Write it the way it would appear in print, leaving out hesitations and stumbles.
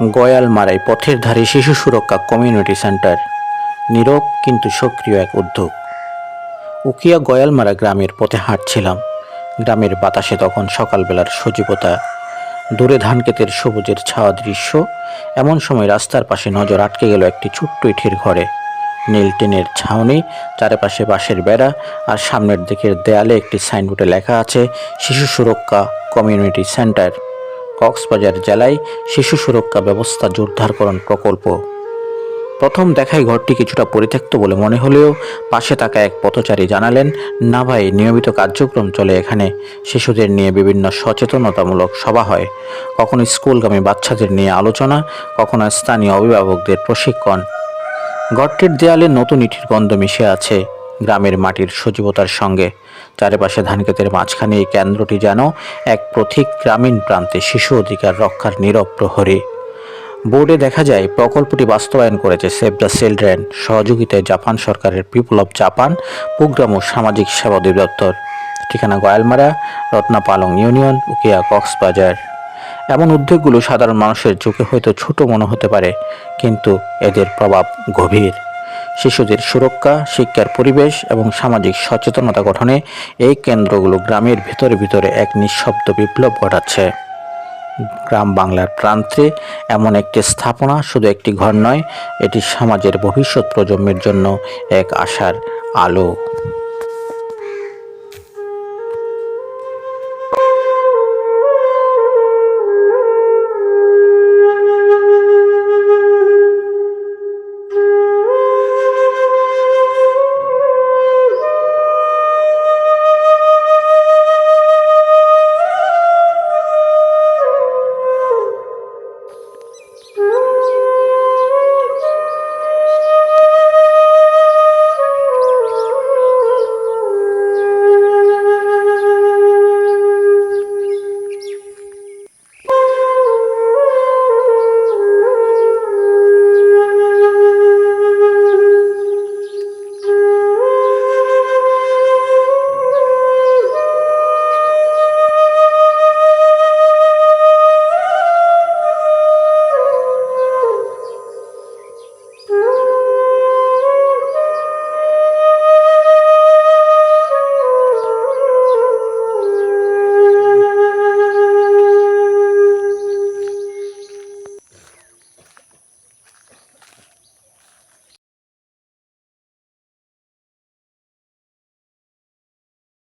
গয়ালমারায় পথের ধারে শিশু সুরক্ষা কমিউনিটি সেন্টার, নীরব কিন্তু সক্রিয় এক উদ্যোগ। উকিয়া গয়ালমারা গ্রামের পথে হাঁটছিলাম। গ্রামের বাতাসে তখন সকালবেলার সজীবতা, দূরে ধানক্ষেতের সবুজের ছাওয়া দৃশ্য। এমন সময় রাস্তার পাশে নজর আটকে গেল একটি ছোট্ট ইটের ঘরে। নীল টিনের ছাউনি, চারপাশে বাঁশের বেড়া, আর সামনের দিকের দেয়ালে একটি সাইনবোর্ডে লেখা আছে শিশু সুরক্ষা কমিউনিটি সেন্টার, কক্সবাজার জেলায় শিশু সুরক্ষা ব্যবস্থা জোরদারকরণ প্রকল্প। প্রথম দেখায় ঘরটি কিছুটা পরিত্যক্ত বলে মনে হলেও পাশে থাকা এক পথচারী জানালেন, না ভাই, নিয়মিত কার্যক্রম চলে এখানে। শিশুদের নিয়ে বিভিন্ন সচেতনতামূলক সভা হয়, কখনো স্কুলগামী বাচ্চাদের নিয়ে আলোচনা, কখনো স্থানীয় অভিভাবকদের প্রশিক্ষণ। ঘরটির দেয়ালে নতুন ইটের গন্ধ মিশে আছে গ্রামের মাটির সজীবতার সঙ্গে। চারপাশে ধানক্ষেতের মাঝখানে এই কেন্দ্রটি যেন এক প্রতীক, গ্রামীণ প্রান্তে শিশু অধিকার রক্ষার নীরব প্রহরী। বোর্ডে দেখা যায় প্রকল্পটি বাস্তবায়ন করেছে সেভ দ্য চিলড্রেন, সহযোগিতায় জাপান সরকারের পিপল অব জাপান প্রোগ্রাম ও সামাজিক সেবা অধিদপ্তর। ঠিকানা গয়ালমারা, রত্নাপালং ইউনিয়ন, উকিয়া, কক্সবাজার। এমন উদ্যোগগুলো সাধারণ মানুষের চোখে হয়তো ছোট মনে হতে পারে, কিন্তু এদের প্রভাব গভীর। শিশুদের সুরক্ষা, শিক্ষার পরিবেশ এবং সামাজিক সচেতনতা গঠনে এই কেন্দ্রগুলো গ্রামের ভিতরে ভিতরে এক নিঃশব্দ বিপ্লব ঘটাচ্ছে। গ্রাম বাংলার প্রান্তে এমন একটি স্থাপনা শুধু একটি ঘর নয়, এটি সমাজের ভবিষ্যৎ প্রজন্মের জন্য এক আশার আলো।